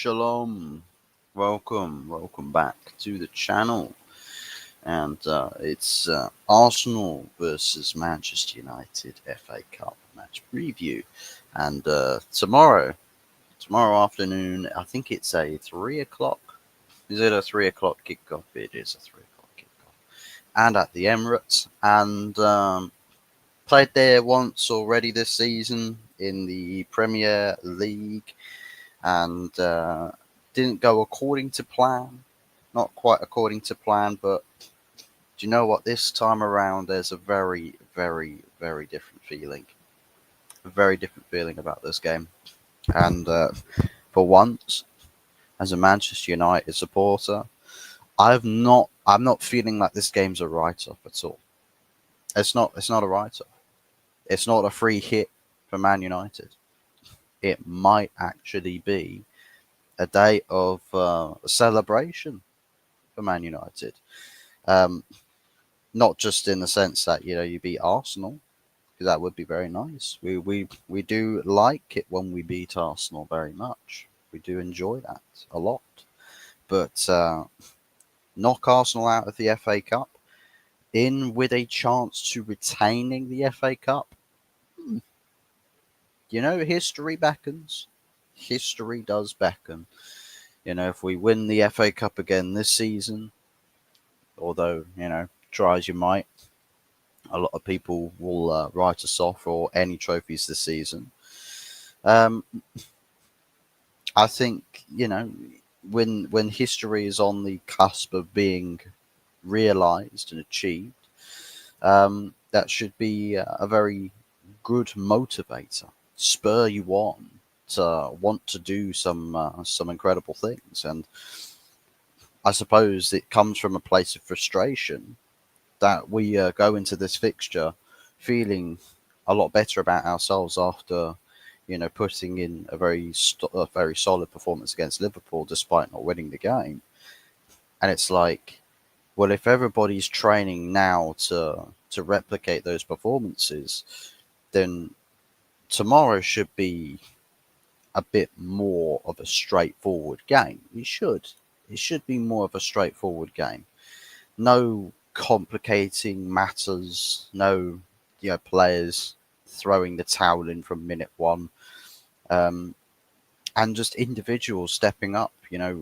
Shalom. Welcome back to the channel. And it's Arsenal versus Manchester United FA Cup match preview. And tomorrow afternoon, I think it's a 3 o'clock. Is it a 3 o'clock kickoff? It is a 3 o'clock kickoff. And at the Emirates. And played there once already this season in the Premier League. And didn't go according to plan. Not quite according to plan, but do you know what? This time around, there's a very, very, very different feeling. A very different feeling about this game. And for once, as a Manchester United supporter, I'm not feeling like this game's a write-off at all. It's not a write-off. It's not a free hit for Man United. It might actually be a day of celebration for Man United. Not just in the sense that you beat Arsenal, because that would be very nice. We do like it when we beat Arsenal very much. We do enjoy that a lot. But knock Arsenal out of the FA Cup, in with a chance to retaining the FA Cup. History beckons. History does beckon. If we win the FA Cup again this season, although, try as you might, a lot of people will write us off for any trophies this season. I think, when history is on the cusp of being realized and achieved, that should be a very good motivator, spur you on to want to do some incredible things. And I suppose it comes from a place of frustration that we go into this fixture feeling a lot better about ourselves after, putting in a very solid performance against Liverpool despite not winning the game. And it's like, well, if everybody's training now to replicate those performances, then tomorrow should be a bit more of a straightforward game. It should be more of a straightforward game. No complicating matters, no players throwing the towel in from minute one, and just individuals stepping up,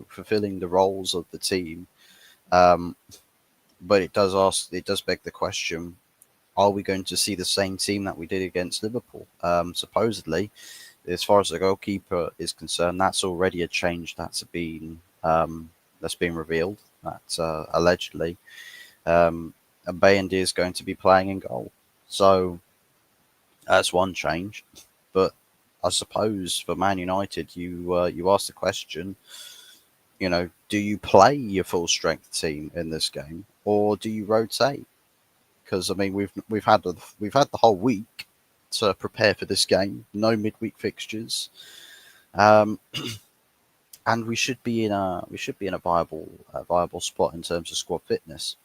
fulfilling the roles of the team. But it does beg the question: are we going to see the same team that we did against Liverpool? Supposedly, as far as the goalkeeper is concerned, that's already a change that's been revealed. That allegedly, Bayandi is going to be playing in goal. So that's one change. But I suppose for Man United, you ask the question, do you play your full strength team in this game, or do you rotate? Because I mean, we've had the whole week to prepare for this game. No midweek fixtures, and we should be in a viable spot in terms of squad fitness.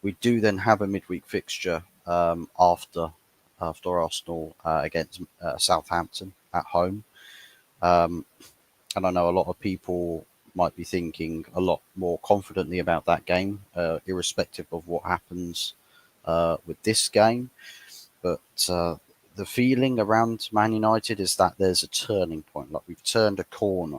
We do then have a midweek fixture after Arsenal against Southampton at home, and I know a lot of people might be thinking a lot more confidently about that game, irrespective of what happens with this game. But the feeling around Man United is that there's a turning point, like we've turned a corner,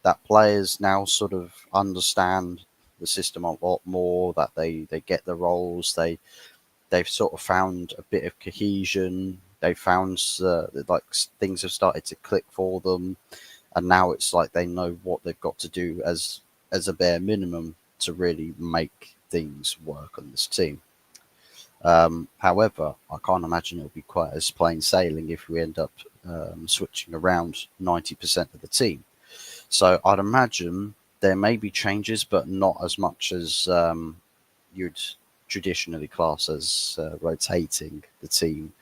that players now sort of understand the system a lot more, that they get the roles, they've sort of found a bit of cohesion, they've found like things have started to click for them, and now it's like they know what they've got to do as a bare minimum to really make things work on this team. However, I can't imagine it'll be quite as plain sailing if we end up switching around 90% of the team. So I'd imagine there may be changes, but not as much as you'd traditionally class as rotating the team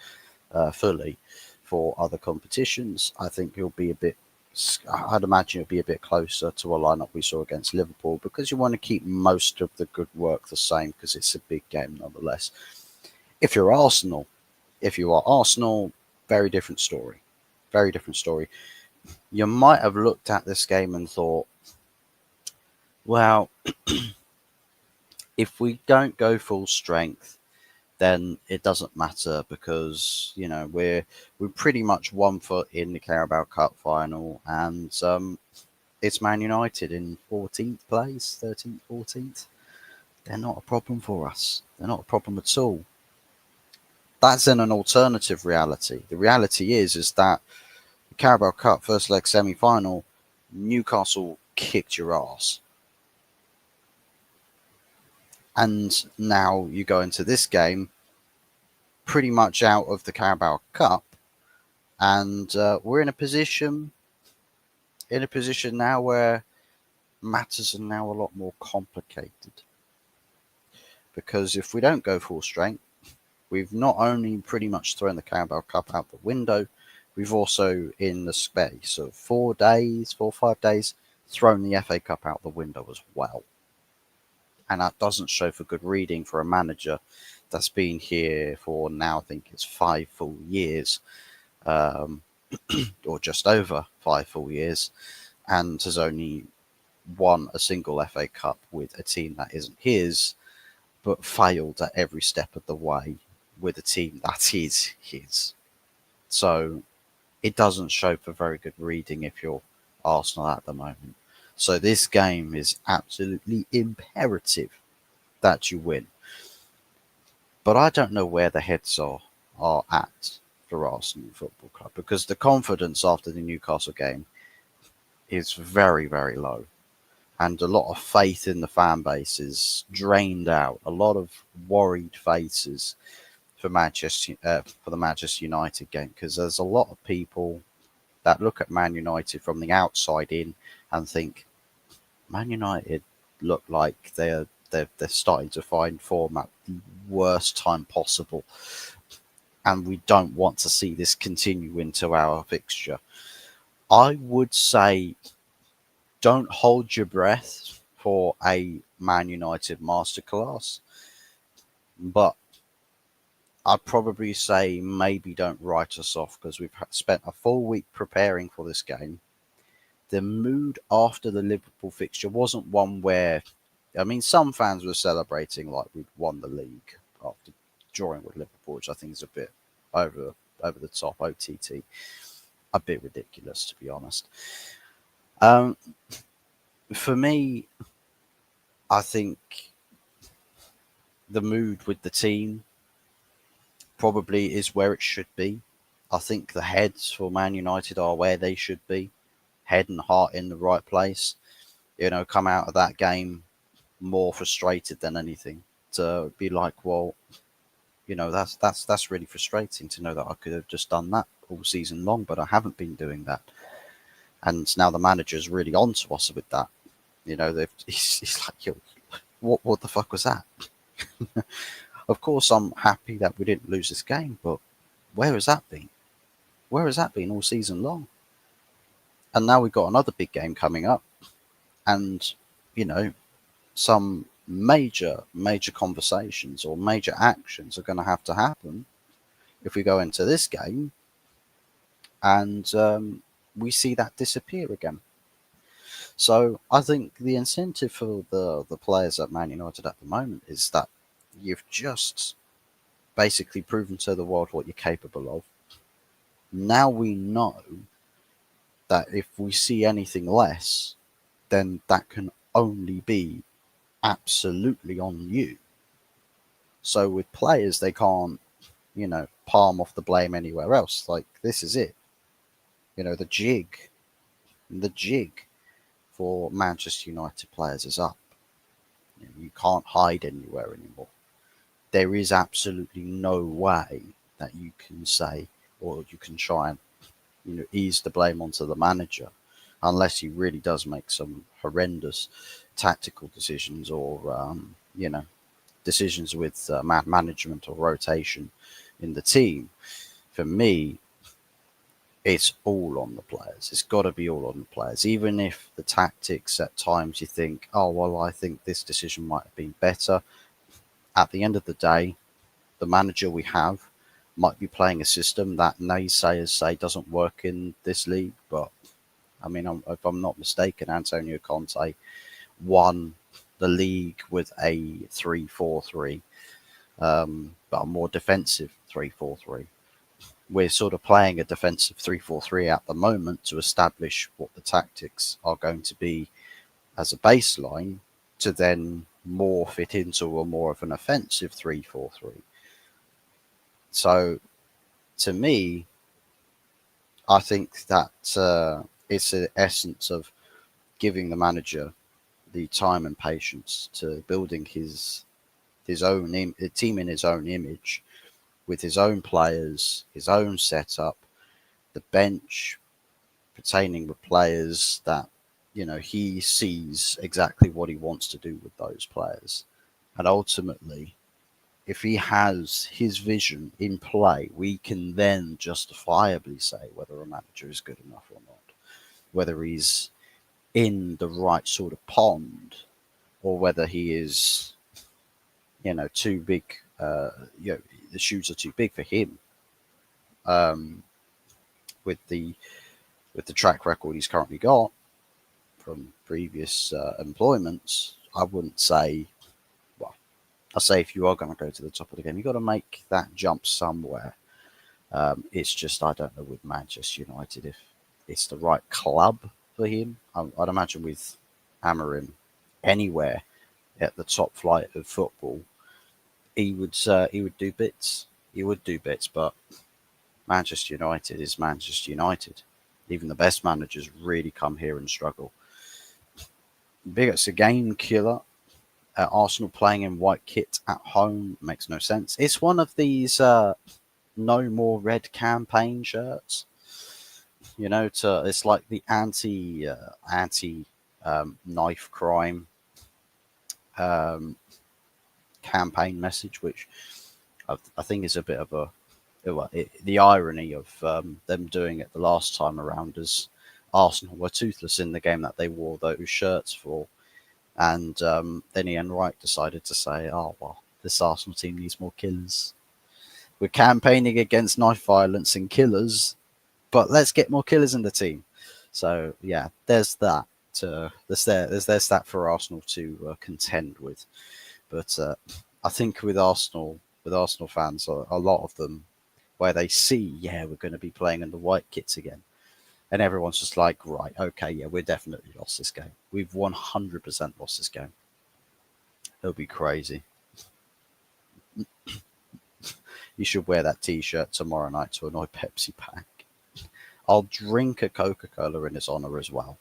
fully for other competitions. I think I'd imagine it'll be a bit closer to a lineup we saw against Liverpool, because you want to keep most of the good work the same, because it's a big game nonetheless. If you are Arsenal, very different story. Very different story. You might have looked at this game and thought, Well, if we don't go full strength, then it doesn't matter because we're pretty much 1 foot in the Carabao Cup final, and it's Man United in 14th place, 13th, 14th. They're not a problem for us. They're not a problem at all. That's in an alternative reality. The reality is that the Carabao Cup first leg semi final, Newcastle kicked your ass. And now you go into this game pretty much out of the Carabao Cup, and we're in a position now where matters are now a lot more complicated. Because if we don't go full strength, we've not only pretty much thrown the Carabao Cup out the window, we've also, in the space of 4 or 5 days, thrown the FA Cup out the window as well. And that doesn't show for good reading for a manager that's been here for now, I think it's 5 full years, um, or just over 5 full years, and has only won a single FA Cup with a team that isn't his, but failed at every step of the way with a team that is his. So it doesn't show for very good reading if you're Arsenal at the moment. So this game is absolutely imperative that you win. But I don't know where the heads are at for Arsenal Football Club, because the confidence after the Newcastle game is very, very low. And a lot of faith in the fan base is drained out. A lot of worried faces for the Manchester United game, because there's a lot of people that look at Man United from the outside in and think Man United look like they're starting to find form at the worst time possible, and we don't want to see this continue into our fixture. I would say don't hold your breath for a Man United masterclass, but I'd probably say maybe don't write us off, because we've spent a full week preparing for this game. The mood after the Liverpool fixture wasn't one where, I mean, some fans were celebrating like we'd won the league after drawing with Liverpool, which I think is a bit over the top, OTT, a bit ridiculous, to be honest. Um, for me, I think the mood with the team probably is where it should be. I think the heads for Man United are where they should be, head and heart in the right place. Come out of that game more frustrated than anything. To be like, well, that's really frustrating to know that I could have just done that all season long, but I haven't been doing that. And now the manager's really on to us with that. He's like, yo, what the fuck was that? Of course, I'm happy that we didn't lose this game, but where has that been? Where has that been all season long? And now we've got another big game coming up, and some major conversations or major actions are going to have to happen if we go into this game and we see that disappear again. So I think the incentive for the players at Man United at the moment is that you've just basically proven to the world what you're capable of. Now we know that if we see anything less, then that can only be absolutely on you. So with players, they can't, palm off the blame anywhere else. Like, this is it. The jig for Manchester United players is up. You can't hide anywhere anymore. There is absolutely no way that you can say, or you can try and ease the blame onto the manager, unless he really does make some horrendous tactical decisions, or decisions with management or rotation in the team. For me, it's all on the players. It's got to be all on the players. Even if the tactics at times you think, oh, well, I think this decision might have been better. At the end of the day, the manager we have might be playing a system that naysayers say doesn't work in this league. But, I mean, if I'm not mistaken, Antonio Conte won the league with a 3-4-3, but a more defensive 3-4-3. We're sort of playing a defensive 3-4-3 at the moment to establish what the tactics are going to be as a baseline, to then more fit into a more of an offensive 3-4-3. So to me, I think that it's the essence of giving the manager the time and patience to building his own team in his own image, with his own players, his own setup, the bench pertaining with players that he sees exactly what he wants to do with those players. And ultimately, if he has his vision in play, we can then justifiably say whether a manager is good enough or not, whether he's in the right sort of pond, or whether he is, too big. The shoes are too big for him. Um, with the track record he's currently got from previous employments, I wouldn't say. Well, I say if you are going to go to the top of the game, you've got to make that jump somewhere. It's just I don't know with Manchester United if it's the right club for him. I'd imagine with Amorim, anywhere at the top flight of football, he would do bits. He would do bits, but Manchester United is Manchester United. Even the best managers really come here and struggle. It's a game killer. Arsenal playing in white kit at home makes no sense. It's one of these no more red campaign shirts. It's like the anti knife crime um, campaign message, which I think is a bit of the irony of them doing it the last time around, as Arsenal were toothless in the game that they wore those shirts for. And then Ian Wright decided to say, oh, well, this Arsenal team needs more killers. We're campaigning against knife violence and killers, but let's get more killers in the team. So, yeah, there's that. There's that for Arsenal to contend with. But I think with Arsenal fans, a lot of them, where they see, yeah, we're going to be playing in the white kits again, and everyone's just like, right, okay, yeah, we're definitely lost this game. We've 100% lost this game. It'll be crazy. You should wear that T-shirt tomorrow night to annoy Pepsi Pack. I'll drink a Coca-Cola in his honor as well.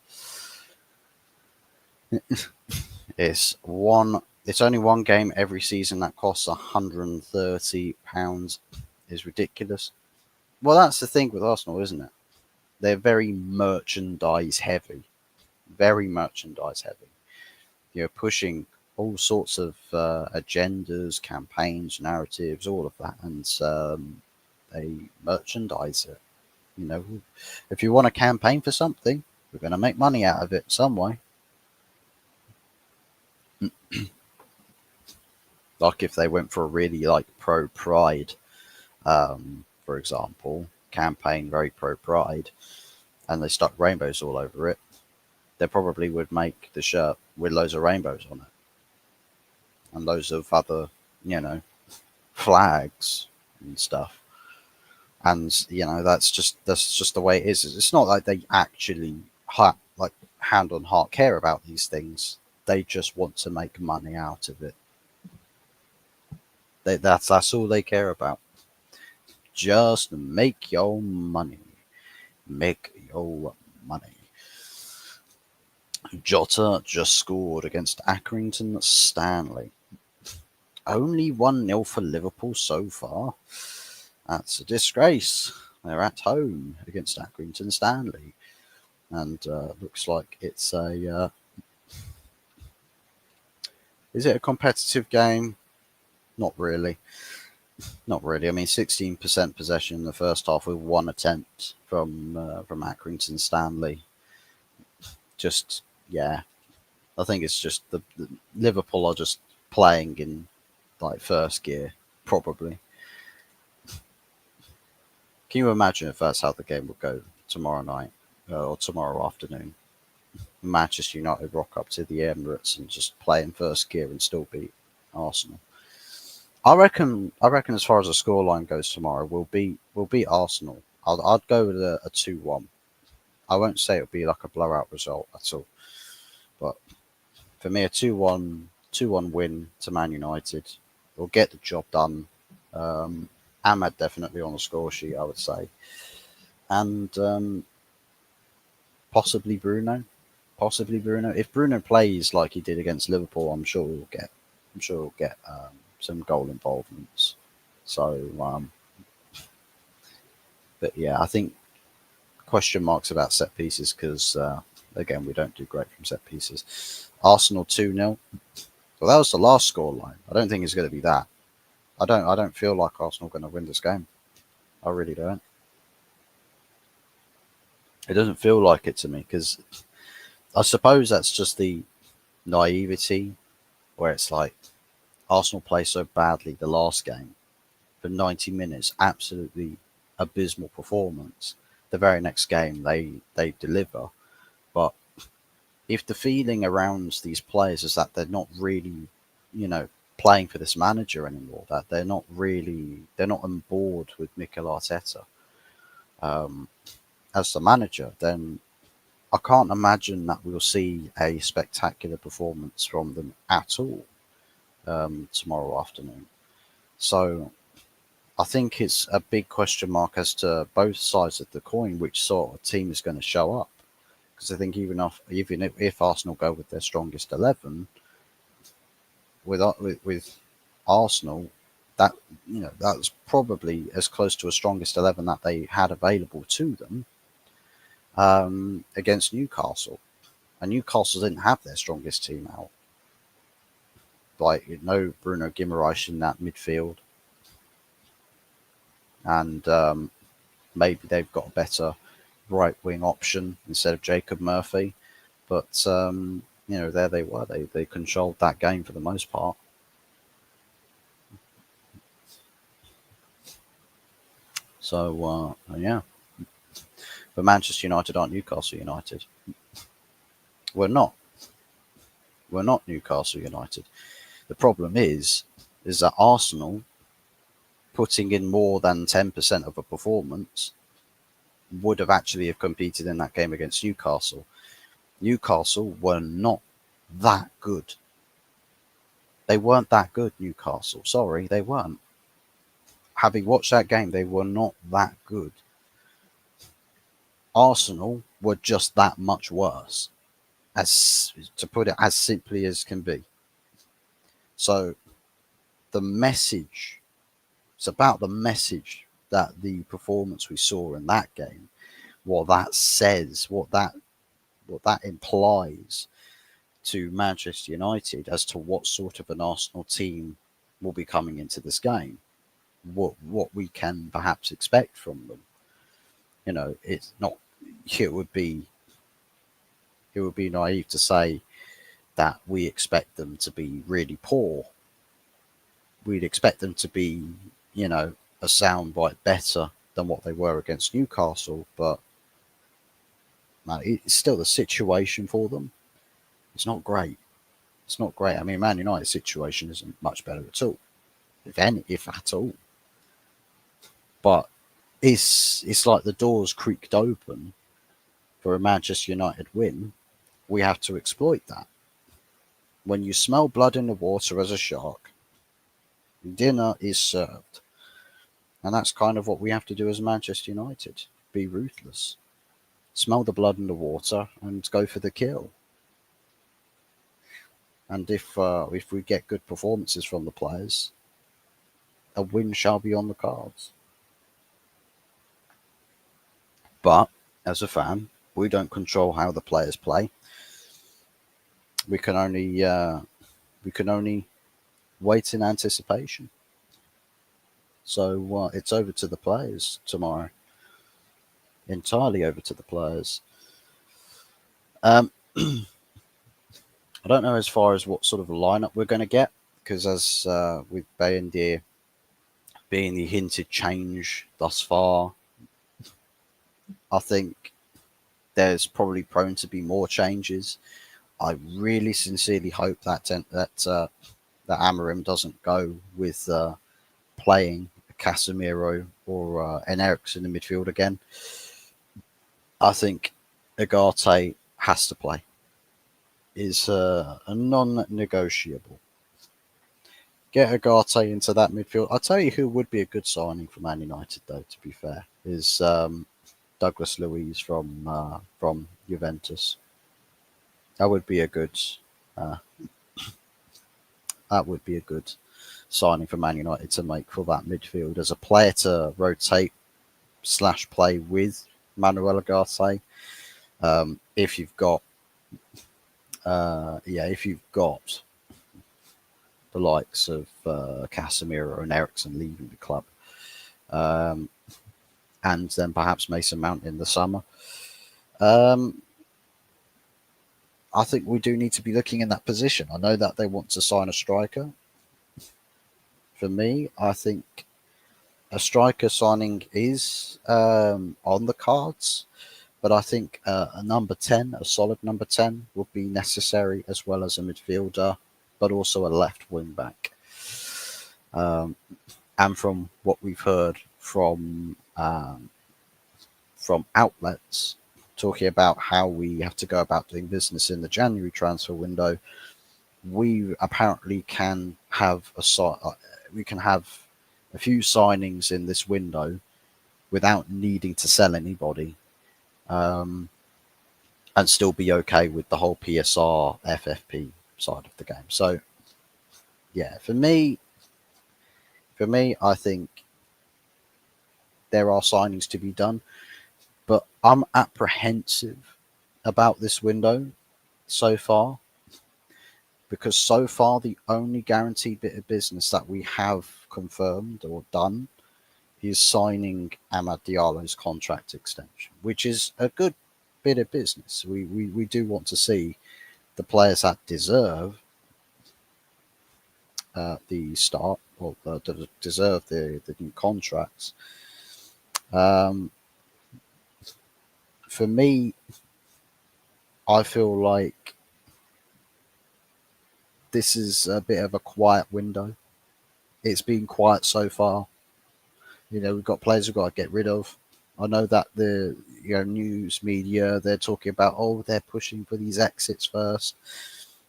It's only one game every season that costs £130. Is ridiculous. Well, that's the thing with Arsenal, isn't it? They're very merchandise heavy. Very merchandise heavy. You're pushing all sorts of agendas, campaigns, narratives, all of that, and they merchandise it. If you want to campaign for something, we're going to make money out of it some way. Like if they went for a really pro pride, for example, campaign very pro pride, and they stuck rainbows all over it, they probably would make the shirt with loads of rainbows on it and loads of other, flags and stuff. And that's just the way it is. It's not like they actually hand on heart care about these things. They just want to make money out of it. That's all they care about. Just make your money. Make your money. Jota just scored against Accrington Stanley. Only 1-0 for Liverpool so far. That's a disgrace. They're at home against Accrington Stanley. And looks like it's a... is it a competitive game? Not really. Not really. I mean, 16% possession in the first half with one attempt from Accrington Stanley. Just, yeah. I think it's just the Liverpool are just playing in first gear, probably. Can you imagine if that's how the game would go tomorrow night or tomorrow afternoon? Manchester United rock up to the Emirates and just play in first gear and still beat Arsenal. I reckon as far as the scoreline goes tomorrow, we'll beat Arsenal. I'd go with a 2-1. I won't say it'll be like a blowout result at all, but for me, a 2-1 win to Man United will get the job done. Ahmad definitely on the score sheet, I would say, and possibly Bruno. Possibly Bruno. If Bruno plays like he did against Liverpool, I'm sure we'll get. I'm sure we'll get some goal involvements. So, but yeah, I think question marks about set pieces because again we don't do great from set pieces. Arsenal 2-0. Well, that was the last score line. I don't think it's going to be that. I don't feel like Arsenal are going to win this game. I really don't. It doesn't feel like it to me because I suppose that's just the naivety where it's like Arsenal play so badly the last game for 90 minutes, absolutely abysmal performance. The very next game they deliver, but if the feeling around these players is that they're not really, playing for this manager anymore, that they're not on board with Mikel Arteta um, as the manager, then I can't imagine that we'll see a spectacular performance from them at all tomorrow afternoon. So I think it's a big question mark as to both sides of the coin, which sort of team is going to show up. Because I think even if Arsenal go with their strongest 11, with Arsenal, that that's probably as close to a strongest 11 that they had available to them against Newcastle, and Newcastle didn't have their strongest team out. Like no Bruno Guimaraes in that midfield, and maybe they've got a better right wing option instead of Jacob Murphy. But there they were. They controlled that game for the most part. So yeah, but Manchester United aren't Newcastle United. We're not. We're not Newcastle United. The problem is that Arsenal putting in more than 10% of a performance would have actually have competed in that game against Newcastle. Newcastle were not that good. They weren't that good, Newcastle. Sorry, they weren't. Having watched that game, they were not that good. Arsenal were just that much worse, as to put it as simply as can be. So the message, it's about the message that the performance we saw in that game, what that says, what that implies to Manchester United as to what sort of an Arsenal team will be coming into this game, what we can perhaps expect from them. It's not. It would be naive to say that we expect them to be really poor. We'd expect them to be, a soundbite better than what they were against Newcastle, but man, it's still the situation for them. It's not great. It's not great. I mean, Man United's situation isn't much better at all, if at all. But it's like the doors creaked open for a Manchester United win. We have to exploit that. When you smell blood in the water as a shark, dinner is served. And that's kind of what we have to do as Manchester United. Be ruthless. Smell the blood in the water and go for the kill. And if we get good performances from the players, a win shall be on the cards. But as a fan, we don't control how the players play. We can only wait in anticipation. So it's over to the players tomorrow. Entirely over to the players. Um, I don't know as far as what sort of lineup we're going to get because as with Bayindir being the hinted change thus far, I think there's probably prone to be more changes. I really sincerely hope that Amorim doesn't go with playing Casemiro or an Eriksen in midfield again. I think Agate has to play. Is a non-negotiable. Get Agate into that midfield. I'll tell you who would be a good signing for Man United, though. To be fair, is Douglas Luiz from Juventus. That would be a good. Uh, that would be a good signing for Man United to make for that midfield as a player to rotate / play with Manuel Agate. If you've got, if you've got the likes of Casemiro and Eriksen leaving the club, um, and then perhaps Mason Mount in the summer. I think we do need to be looking in that position. I know that they want to sign a striker. For me, I think a striker signing is on the cards, but I think a number 10, a solid number 10, would be necessary, as well as a midfielder, but also a left wing back. And from what we've heard from outlets talking about how we have to go about doing business in the January transfer window, we apparently can have a few signings in this window without needing to sell anybody, and still be okay with the whole PSR FFP side of the game. So, yeah, for me, I think there are signings to be done, but I'm apprehensive about this window so far, because so far the only guaranteed bit of business that we have confirmed or done is signing Amad Diallo's contract extension, which is a good bit of business. We do want to see the players that deserve the start, or deserve the new contracts. For me, I feel like this is a bit of a quiet window. It's been quiet so far. We've got players we've got to get rid of. I know that the news media, they're talking about, they're pushing for these exits first.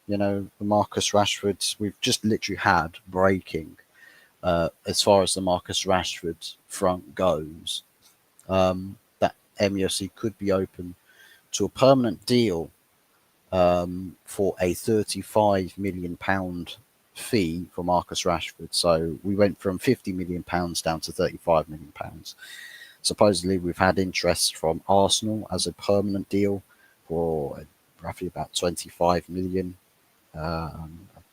The Marcus Rashford, we've just literally had breaking as far as the Marcus Rashford front goes, that MUFC could be open to a permanent deal for a £35 million fee for Marcus Rashford. So we went from £50 million down to £35 million. Supposedly, we've had interest from Arsenal as a permanent deal for roughly about 25 million,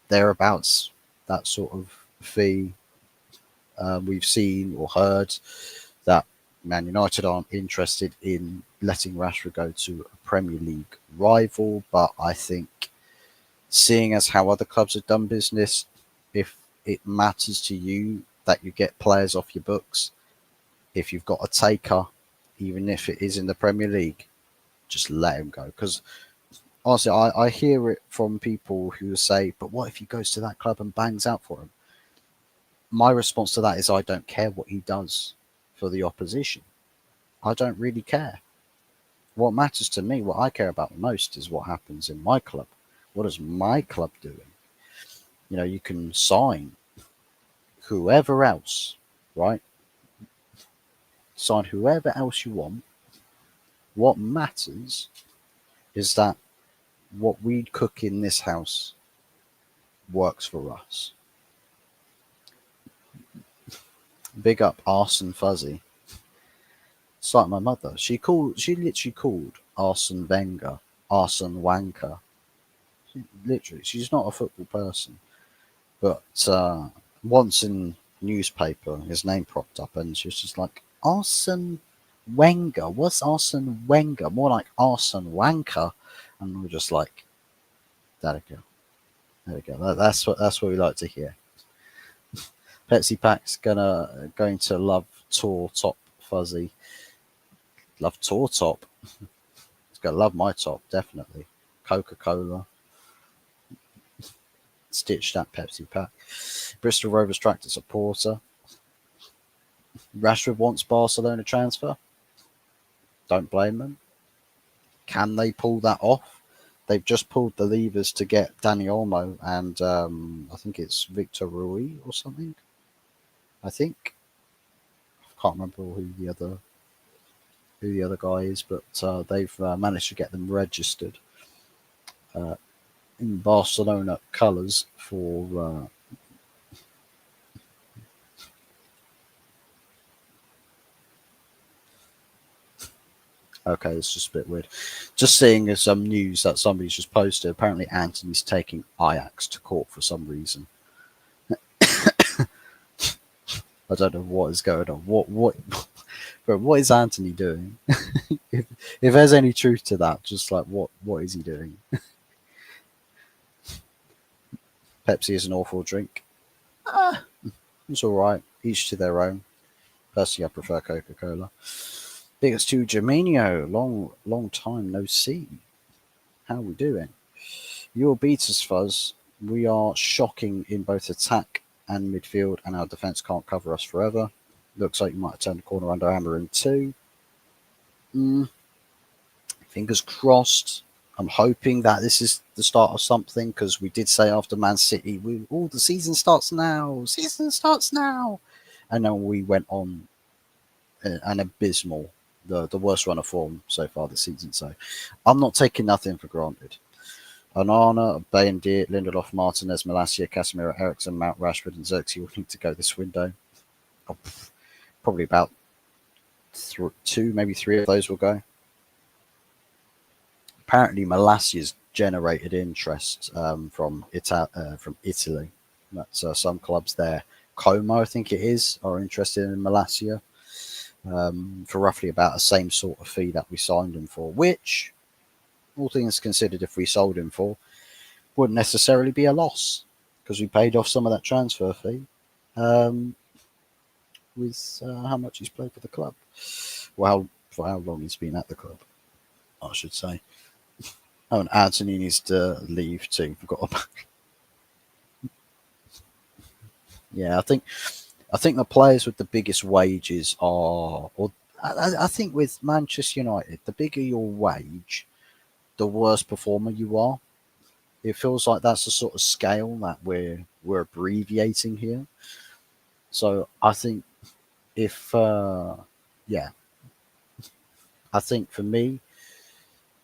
thereabouts, that sort of fee. We've seen or heard that Man United aren't interested in letting Rashford go to a Premier League rival, but I think, seeing as how other clubs have done business, if it matters to you that you get players off your books, if you've got a taker, even if it is in the Premier League, just let him go. Because honestly, I hear it from people who say, but what if he goes to that club and bangs out for him? My response to that is, I don't care what he does for the opposition. I don't really care. What matters to me, what I care about the most, is what happens in my club. What is my club doing? You can sign whoever else, right? Sign whoever else you want. What matters is that what we cook in this house works for us. Big up Arsene Fuzzy. It's like my mother. She literally called Arsene Wenger Arsene Wanker. She's not a football person. But once in newspaper, his name propped up, and she was just like, Arsene Wenger. What's Arsene Wenger? More like Arsene Wanker. And we're just like, there we go. There we go. That's what we like to hear. Pepsi Pack's going to love Tour Top Fuzzy. Love Tour Top. It's gonna love my top, definitely. Coca-Cola, stitched that Pepsi pack. Bristol Rovers tractor supporter. Rashford wants Barcelona transfer. Don't blame them. Can they pull that off? They've just pulled the levers to get Dani Olmo and I think it's Victor Rui or something. I think I can't remember who the other guy is, but they've managed to get them registered uh, in Barcelona colours for. Okay, it's just a bit weird. Just seeing some news that somebody's just posted. Apparently, Anthony's taking Ajax to court for some reason. I don't know what is going on. Bro, what is Anthony doing? if there's any truth to that, just like what is he doing? Pepsi is an awful drink. It's all right. Each to their own. Personally, I prefer Coca-Cola. Biggest to Jaminho. Long time no see. How we doing? You'll beat us, Fuzz. We are shocking in both attack and midfield, and our defence can't cover us forever. Looks like you might have turned the corner under Amarin too. Fingers crossed. I'm hoping that this is the start of something, because we did say after Man City, the season starts now. Season starts now, and then we went on an abysmal, the worst run of form so far this season. So I'm not taking nothing for granted. Onana, Bayindir, Lindelof, Martinez, Malacia, Casemiro, Ericsson, Mount, Rashford, and Xerxes will need to go this window. Oh, probably about two, maybe three of those will go. Apparently, Malacia's generated interest from Italy. That's some clubs there. Como, I think it is, are interested in Malacia for roughly about the same sort of fee that we signed him for, which, all things considered, if we sold him for, wouldn't necessarily be a loss, because we paid off some of that transfer fee with how much he's played for the club. Well, for how long he's been at the club, I should say. Oh, and Anthony needs to leave too. Forgot about. Yeah, I think the players with the biggest wages are, or I think with Manchester United, the bigger your wage, the worse performer you are. It feels like that's the sort of scale that we're abbreviating here. So I think if yeah, I think for me,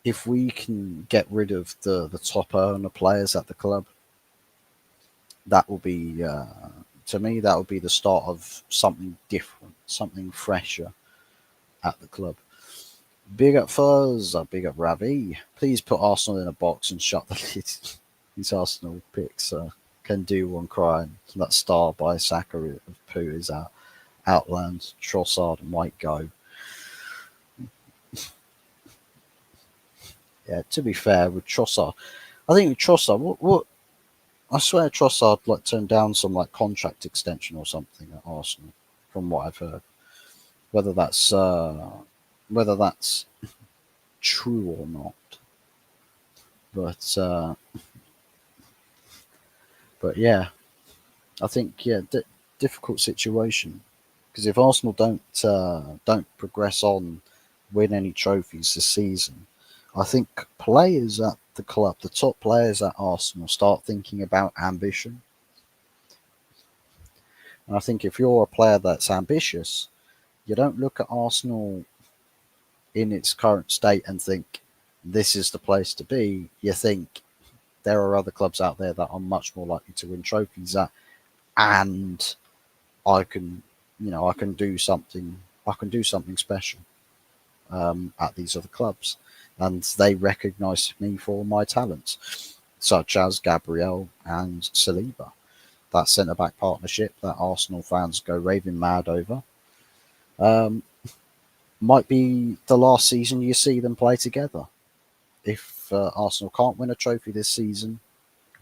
if we can get rid of the top earner players at the club, that will be to me that will be the start of something different, something fresher at the club. Big up Fuzz, big up Ravi. Please put Arsenal in a box and shut the lid. These Arsenal picks can do one crime. That star by Saka of Poo is out. Outland, Trossard might go. Yeah, to be fair, with Trossard, I think with Trossard, what I swear Trossard like turned down some like contract extension or something at Arsenal, from what I've heard. Whether that's whether that's true or not, but but yeah, I think difficult situation, because if Arsenal don't progress on, win any trophies this season, I think players at the club, the top players at Arsenal, start thinking about ambition. And I think if you're a player that's ambitious, you don't look at Arsenal in its current state and think this is the place to be. You think there are other clubs out there that are much more likely to win trophies at, and I can, I can do something. I can do something special at these other clubs, and they recognise me for my talents, such as Gabriel and Saliba. That centre back partnership that Arsenal fans go raving mad over. Um, might be the last season you see them play together. If Arsenal can't win a trophy this season,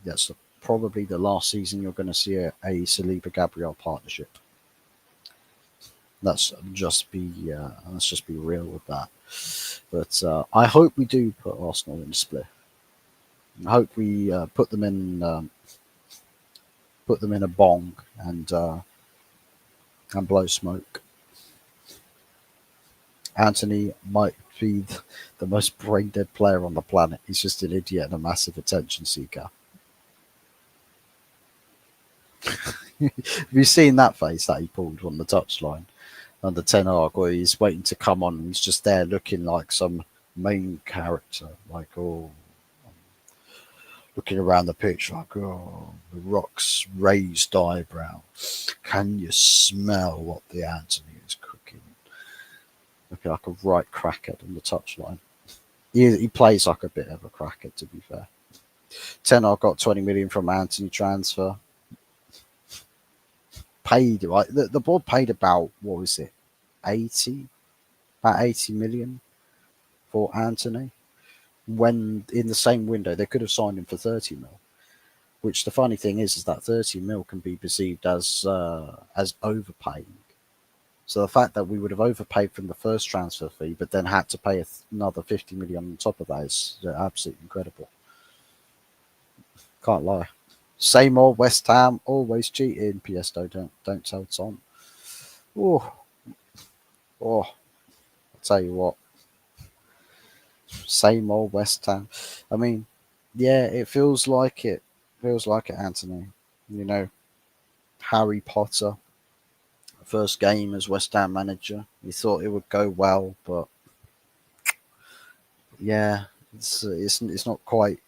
that's probably the last season you're going to see a Saliba Gabriel partnership. Let's just be real with that. But I hope we do put Arsenal in split. I hope we put them in a bong and blow smoke. Anthony might be the most brain dead player on the planet. He's just an idiot and a massive attention seeker. Have you seen that face that he pulled on the touchline under Ten Hag, where he's waiting to come on and he's just there looking like some main character, like, oh, looking around the pitch like, oh, the Rock's raised eyebrow. Can you smell what the Anthony is cooking? Looking like a right crackhead on the touchline. He plays like a bit of a crackhead, to be fair. Ten Hag got 20 million from Anthony transfer. Paid, right? The board paid about, what was it, 80? About 80 million for Anthony. When in the same window, they could have signed him for 30 mil. Which the funny thing is that 30 mil can be perceived as overpaying. So the fact that we would have overpaid from the first transfer fee, but then had to pay another 50 million on top of that is absolutely incredible. Can't lie. Same old West Ham, always cheating. PS don't tell Tom. Oh, I'll tell you what. Same old West Ham. I mean, yeah, it feels like it. Feels like it, Anthony. You know, Harry Potter, first game as West Ham manager. He thought it would go well, but yeah, it's not quite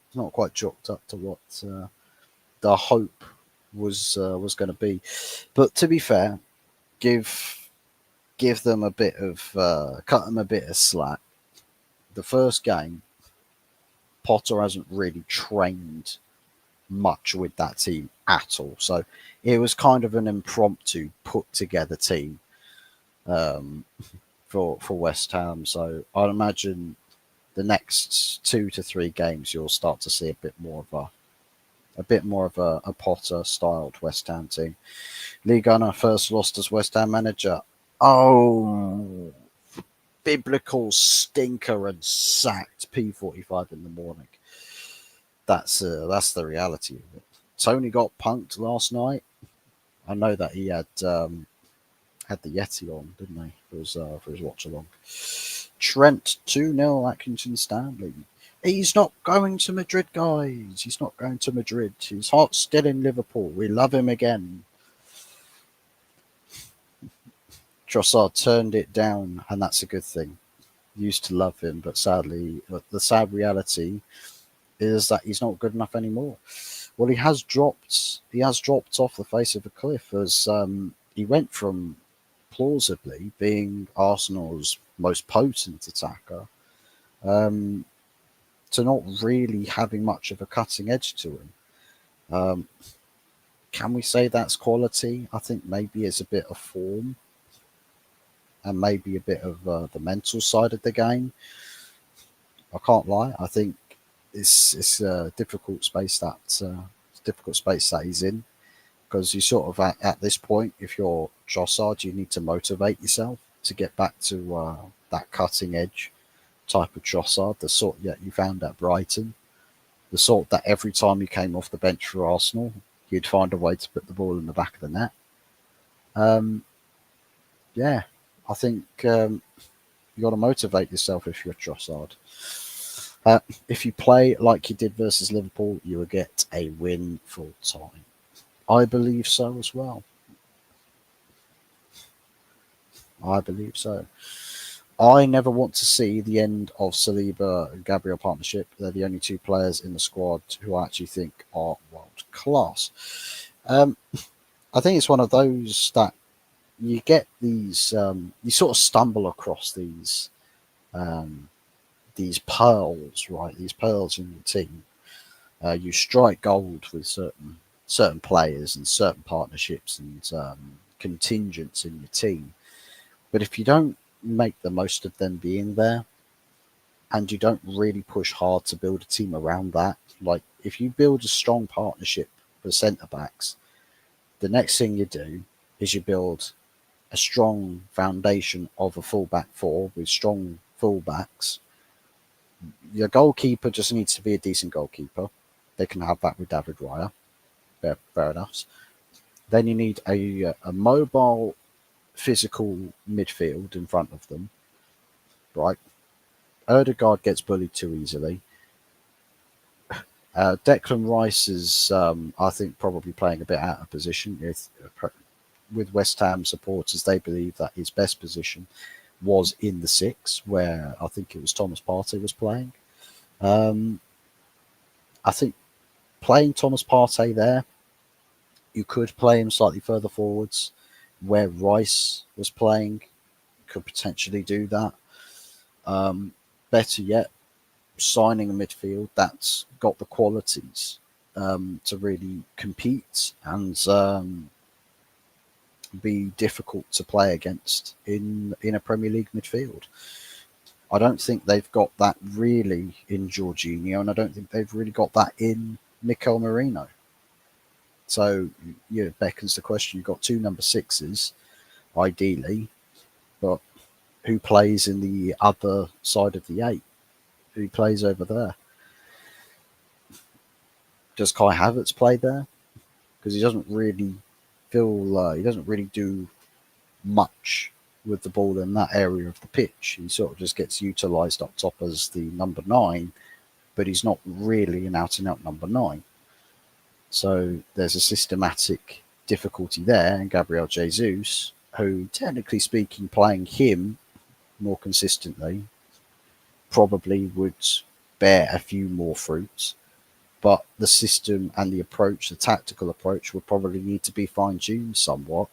chalked up to what the hope was going to be. But to be fair, give them a bit of cut them a bit of slack. The first game, Potter hasn't really trained much with that team at all, so it was kind of an impromptu put together team for West Ham. So I'd imagine the next 2 to 3 games you'll start to see a bit more of a Potter styled West Ham team. Lee Gunner first lost as West Ham manager. Oh, biblical stinker and sacked P45 in the morning. That's the reality of it. Tony got punked last night. I know that he had the Yeti on, didn't he, for his watch along. Trent 2-0 Atkinson Stanley. He's not going to Madrid, guys. He's not going to Madrid. His heart's still in Liverpool. We love him again. Trossard turned it down, and that's a good thing. Used to love him, but sadly, the sad reality is that he's not good enough anymore. Well, he has dropped off the face of a cliff as he went from plausibly being Arsenal's most potent attacker to not really having much of a cutting edge to him. Can we say that's quality? I think maybe it's a bit of form and maybe a bit of the mental side of the game. I can't lie. I think it's a difficult space that he's in, because you sort of at this point, if you're Trossard, you need to motivate yourself to get back to that cutting edge type of Trossard, the sort that you found at Brighton, the sort that every time you came off the bench for Arsenal, you'd find a way to put the ball in the back of the net. Yeah, I think you got to motivate yourself if you're Trossard. If you play like you did versus Liverpool, you will get a win full time. I believe so as well. I believe so. I never want to see the end of Saliba and Gabriel partnership. They're the only 2 players in the squad who I actually think are world class. I think it's one of those that you get these, you sort of stumble across these pearls, right? These pearls in your team. You strike gold with certain players and certain partnerships and contingents in your team. But if you don't make the most of them being there, and you don't really push hard to build a team around that, like if you build a strong partnership for centre backs, the next thing you do is you build a strong foundation of a fullback four with strong fullbacks. Your goalkeeper just needs to be a decent goalkeeper. They can have that with David Raya. Fair enough. Then you need a mobile, physical midfield in front of them, right? Odegaard gets bullied too easily. Declan Rice is, I think, probably playing a bit out of position. With West Ham supporters, they believe that his best position was in the six, where I think it was Thomas Partey was playing. I think playing Thomas Partey there, you could play him slightly further forwards, where Rice was playing. Could potentially do that. Better yet, signing a midfield that's got the qualities to really compete and be difficult to play against in a Premier League midfield. I don't think they've got that really in Jorginho, and I don't think they've really got that in Mikel Merino. So, it beckons the question: you've got two number sixes, ideally, but who plays in the other side of the eight? Who plays over there? Does Kai Havertz play there? Because he doesn't really he doesn't really do much with the ball in that area of the pitch. He sort of just gets utilised up top as the number 9, but he's not really an out-and-out number 9. So there's a systematic difficulty there, and Gabriel Jesus, who technically speaking, playing him more consistently probably would bear a few more fruits, but the system and the approach, the tactical approach, would probably need to be fine-tuned somewhat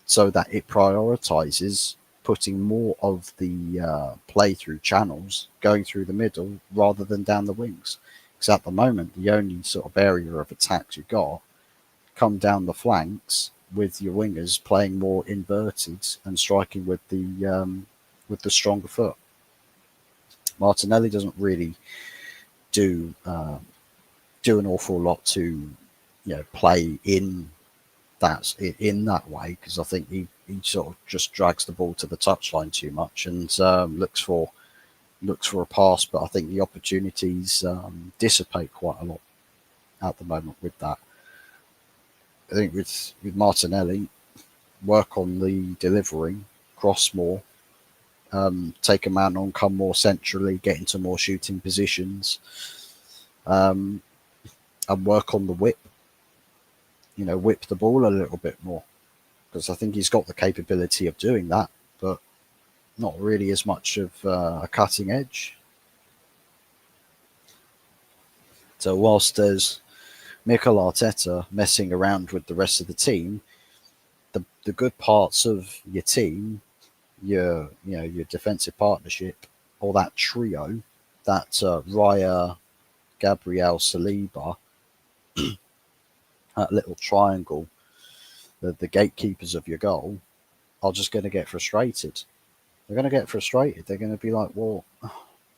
so that it prioritizes putting more of the play-through channels going through the middle rather than down the wings. Because at the moment, the only sort of area of attack you've got come down the flanks with your wingers playing more inverted and striking with the stronger foot. Martinelli doesn't really do an awful lot to play in that way, because I think he sort of just drags the ball to the touchline too much and looks for a pass, but I think the opportunities dissipate quite a lot at the moment with that. I think with Martinelli, work on the delivering, cross more, take a man on, come more centrally, get into more shooting positions, and work on the whip. Whip the ball a little bit more, because I think he's got the capability of doing that, but not really as much of a cutting edge. So whilst there's Mikel Arteta messing around with the rest of the team, the good parts of your team, your defensive partnership, or that trio, that Raya, Gabriel, Saliba, that little triangle, the gatekeepers of your goal, are just going to get frustrated. They're going to get frustrated. They're going to be like, well,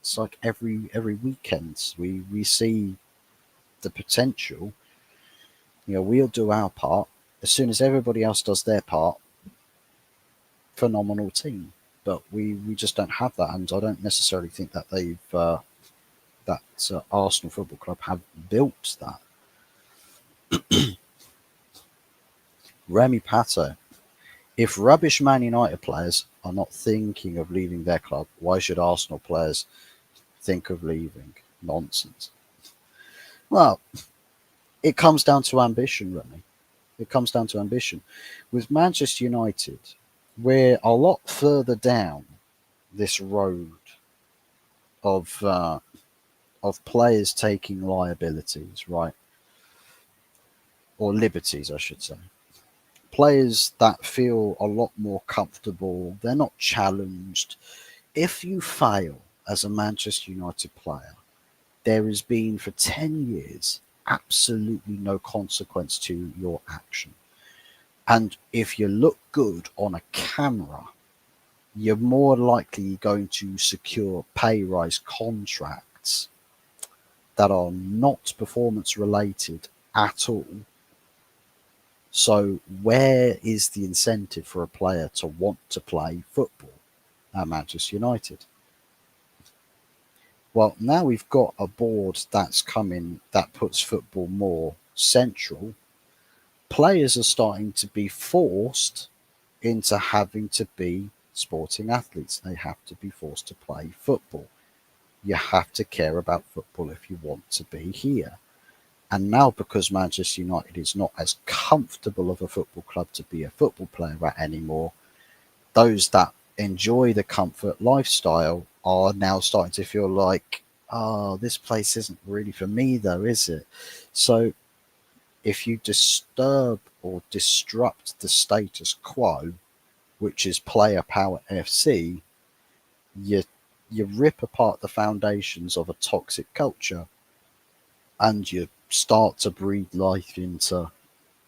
it's like every weekend we see the potential. We'll do our part. As soon as everybody else does their part, phenomenal team. But we just don't have that, and I don't necessarily think that they've Arsenal Football Club have built that. Remy Pato. If rubbish Man United players are not thinking of leaving their club, why should Arsenal players think of leaving? Nonsense. Well, it comes down to ambition, Remy. It comes down to ambition. With Manchester United, we're a lot further down this road of players taking liabilities, right? Or liberties, I should say. Players that feel a lot more comfortable. They're not challenged. If you fail as a Manchester United player, there has been for 10 years absolutely no consequence to your action. And if you look good on a camera, you're more likely going to secure pay rise contracts that are not performance related at all. So where is the incentive for a player to want to play football at Manchester United? Well, now we've got a board that's coming that puts football more central. Players are starting to be forced into having to be sporting athletes. They have to be forced to play football. You have to care about football if you want to be here. And now, because Manchester United is not as comfortable of a football club to be a football player at anymore, those that enjoy the comfort lifestyle are now starting to feel like, oh, this place isn't really for me, though, is it? So, if you disturb or disrupt the status quo, which is player power FC, you you rip apart the foundations of a toxic culture, and you start to breathe life into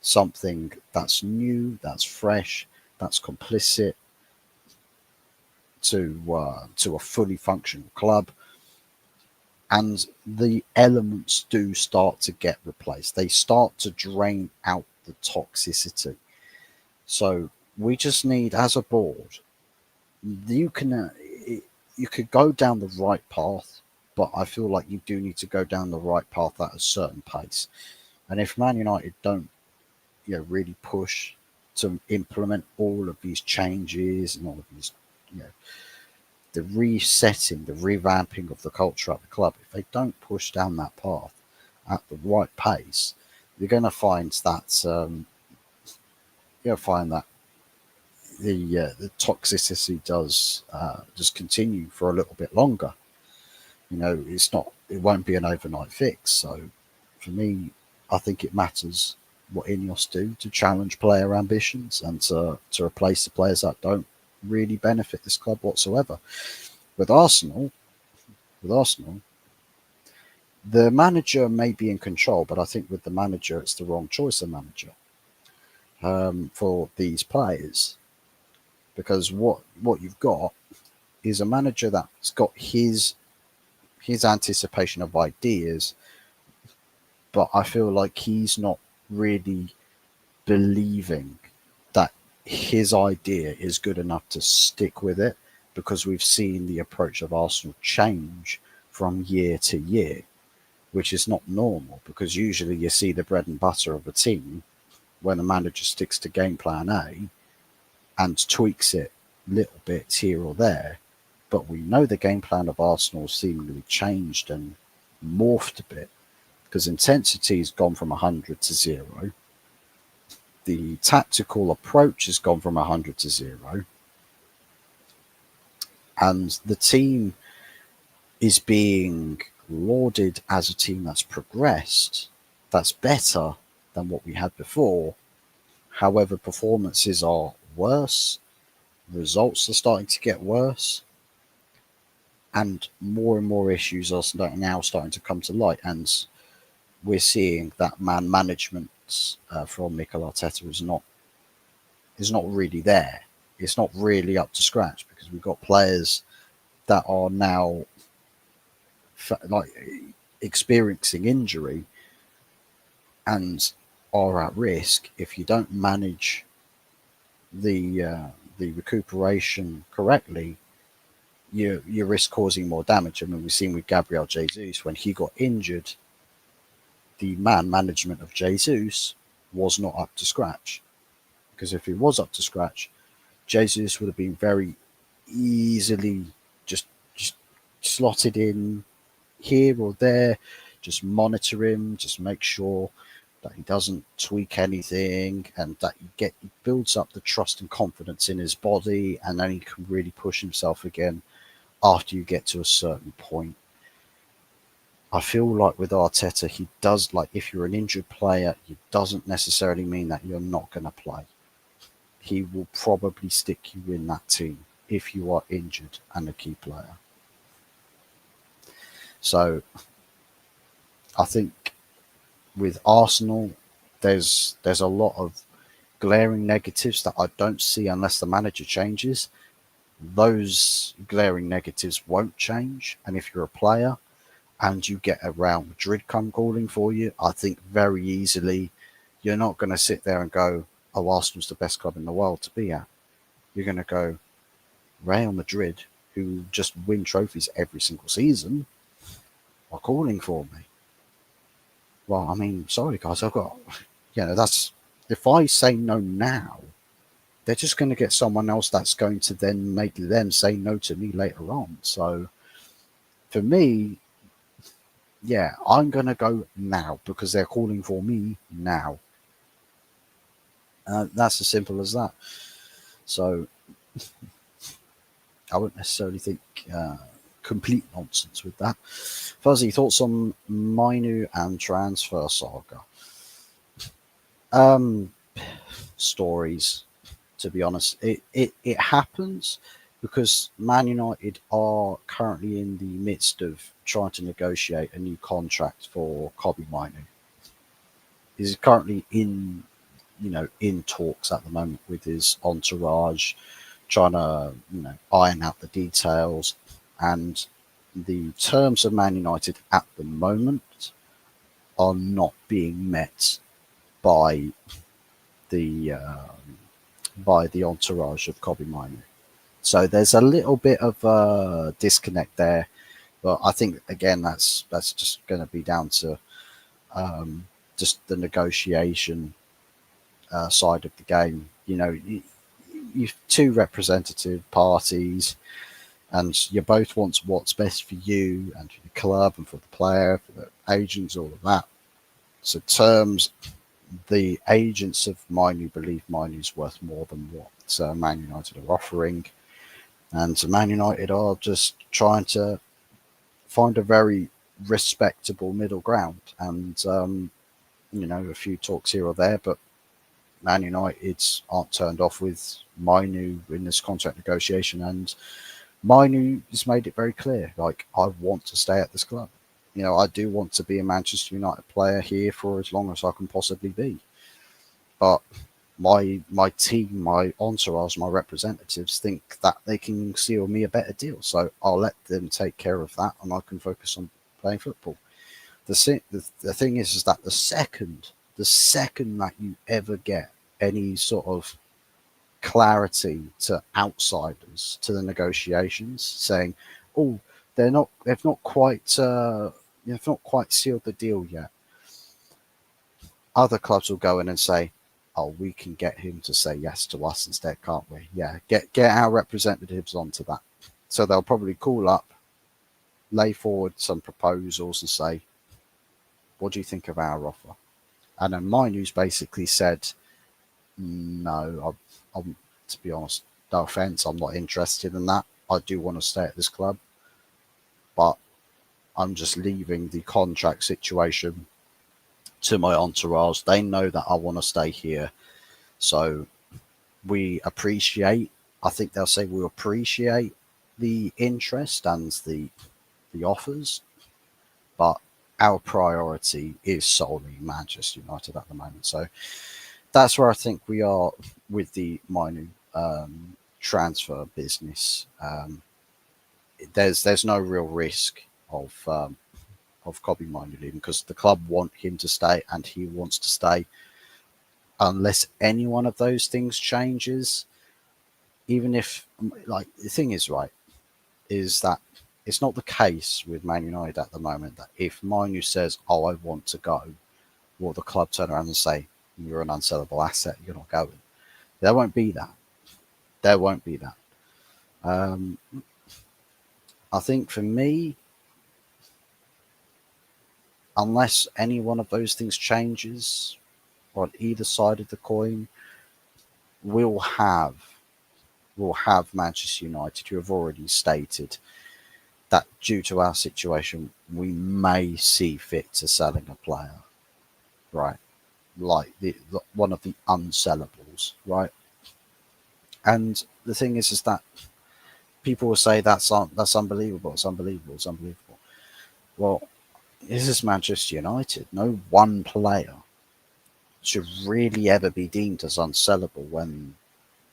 something that's new, that's fresh, that's complicit to a fully functional club, and the elements do start to get replaced. They start to drain out the toxicity. So we just need, as a board, you can you could go down the right path, but I feel like you do need to go down the right path at a certain pace. And if Man United don't, really push to implement all of these changes and all of these, you know, the resetting, the revamping of the culture at the club, if they don't push down that path at the right pace, you're going to find that the toxicity does just continue for a little bit longer. It won't be an overnight fix. So for me, I think it matters what Ineos do to challenge player ambitions and to replace the players that don't really benefit this club whatsoever. With Arsenal, with Arsenal, the manager may be in control, but I think with the manager, it's the wrong choice of manager for these players, because what you've got is a manager that's got his anticipation of ideas, but I feel like he's not really believing that his idea is good enough to stick with it, because we've seen the approach of Arsenal change from year to year, which is not normal, because usually you see the bread and butter of a team when the manager sticks to game plan A and tweaks it little bits here or there. But we know the game plan of Arsenal seemingly changed and morphed a bit, because intensity has gone from 100 to 0. The tactical approach has gone from 100 to 0. And the team is being lauded as a team that's progressed, that's better than what we had before. However, performances are worse, results are starting to get worse, and more issues are now starting to come to light. And we're seeing that man management from Mikel Arteta is not really there. It's not really up to scratch, because we've got players that are now like experiencing injury and are at risk. If you don't manage the recuperation correctly, you risk causing more damage. I mean, we've seen with Gabriel Jesus, when he got injured, the man management of Jesus was not up to scratch. Because if he was up to scratch, Jesus would have been very easily just slotted in here or there, just monitor him, just make sure that he doesn't tweak anything, and that he builds up the trust and confidence in his body, and then he can really push himself again after you get to a certain point. I feel like with Arteta, he does, like, if you're an injured player, it doesn't necessarily mean that you're not going to play. He will probably stick you in that team if you are injured and a key player. So I think with Arsenal, there's a lot of glaring negatives that I don't see unless the manager changes. Those glaring negatives won't change, and if you're a player and you get a Real Madrid come calling for you, I think very easily you're not going to sit there and go, "Oh, Arsenal's the best club in the world to be at." You're going to go, Real Madrid, who just win trophies every single season, are calling for me. Well, I mean, sorry guys, I've got, that's, if I say no now, they're just going to get someone else that's going to then make them say no to me later on. So for me, yeah, I'm going to go now because they're calling for me now. That's as simple as that. So I wouldn't necessarily think complete nonsense with that. Fuzzy, thoughts on Mainu and transfer saga? Um, Stories, to be honest. It happens because Man United are currently in the midst of trying to negotiate a new contract for Kobe Mainu. He's currently in talks at the moment with his entourage, trying to iron out the details, and the terms of Man United at the moment are not being met by the entourage of Kobe Minu. So there's a little bit of a disconnect there, but I think again that's just going to be down to just the negotiation side of the game. You've two representative parties, and you both want what's best for you and for the club and for the player, for the agents, all of that. So terms, the agents of Minu believe Minu's worth more than what Man United are offering, and Man United are just trying to find a very respectable middle ground, and a few talks here or there, but Man United aren't turned off with Minu in this contract negotiation, and Minu has made it very clear, like, I want to stay at this club. I do want to be a Manchester United player here for as long as I can possibly be. But my team, my entourage, my representatives think that they can seal me a better deal. So I'll let them take care of that, and I can focus on playing football. The thing is that the second that you ever get any sort of clarity to outsiders to the negotiations, saying, "Oh, they've not quite sealed the deal yet," other clubs will go in and say, "Oh, we can get him to say yes to us instead, can't we? Yeah, get our representatives onto that." So they'll probably call up, lay forward some proposals, and say, "What do you think of our offer?" And then Minu's basically said, "No, to be honest, no offense, I'm not interested in that. I do want to stay at this club, but I'm just leaving the contract situation to my entourage. They know that I want to stay here. So we appreciate, I think they'll say we appreciate the interest and the offers, but our priority is solely Manchester United at the moment." So that's where I think we are with the Minu transfer business. There's no real risk of Kobe Minu leaving because the club want him to stay and he wants to stay. Unless any one of those things changes, even if, like, the thing is, right, is that it's not the case with Man United at the moment that if Manu says, "Oh, I want to go," will the club turn around and say, "You're an unsellable asset, you're not going." There won't be that. There won't be that. Um, I think for me, unless any one of those things changes on either side of the coin, we'll have Manchester United, who have already stated that due to our situation, we may see fit to selling a player, right? Like one of the unsellables, right? And the thing is that people will say that's unbelievable. It's unbelievable. It's unbelievable. Well, this is Manchester United. No one player should really ever be deemed as unsellable when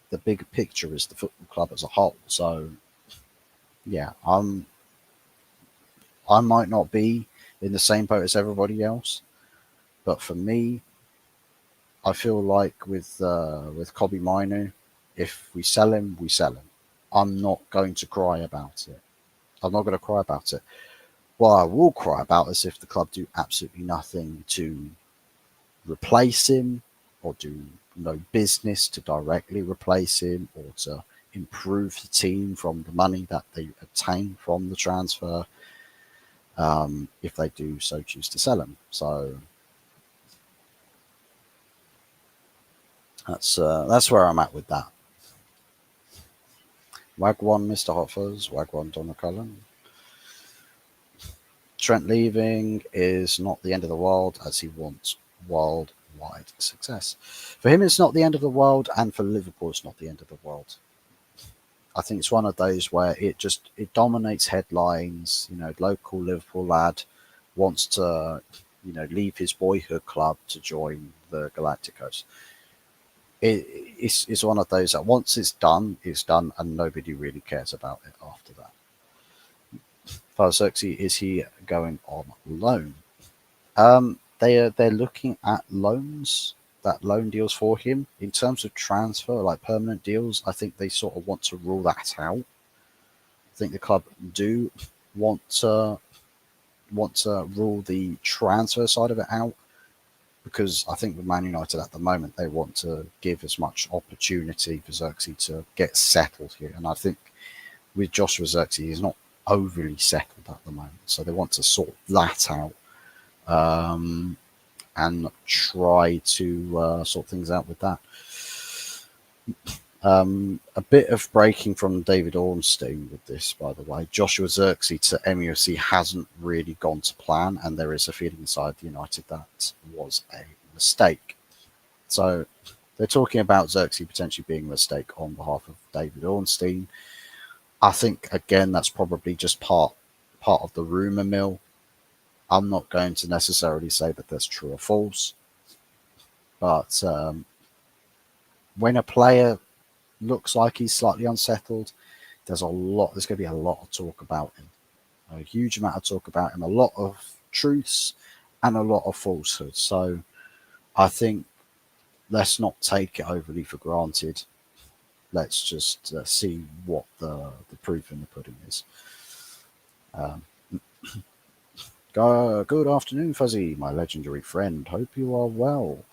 the bigger picture is the football club as a whole. So yeah, I might not be in the same boat as everybody else, but for me, I feel like with Kobe Minu, if we sell him, we sell him. I'm not going to cry about it. I'm not going to cry about it. What I will cry about is if the club do absolutely nothing to replace him or do no business to directly replace him or to improve the team from the money that they obtain from the transfer, if they do so choose to sell him. So that's where I'm at with that. Wagwan, Mr. Hotfuzz, Wagwan Donna Cullen. Trent leaving is not the end of the world as he wants worldwide success. For him, it's not the end of the world, and for Liverpool, it's not the end of the world. I think it's one of those where it dominates headlines. You know, local Liverpool lad wants to, leave his boyhood club to join the Galacticos. It's one of those that once it's done, and nobody really cares about it after that. Farzerxi, is he going on loan? They're looking at loans, that loan deals for him. In terms of transfer, like permanent deals, I think they sort of want to rule that out. I think the club do want to rule the transfer side of it out because I think with Man United at the moment they want to give as much opportunity for Xerxes to get settled here, and I think with Joshua Xerxes he's not overly settled at the moment, so they want to sort that out. And try to sort things out with that. A bit of breaking from David Ornstein with this, by the way. Joshua Xerxes to MUFC hasn't really gone to plan, and there is a feeling inside the United that was a mistake. So they're talking about Xerxes potentially being a mistake on behalf of David Ornstein. I think again that's probably just part of the rumor mill. I'm not going to necessarily say that that's true or false, but when a player looks like he's slightly unsettled, there's going to be a lot of talk about him, a huge amount of talk about him, a lot of truths and a lot of falsehoods. So I think let's not take it overly for granted. Let's just see what the proof in the pudding is. Good afternoon, Fuzzy, my legendary friend. Hope you are well.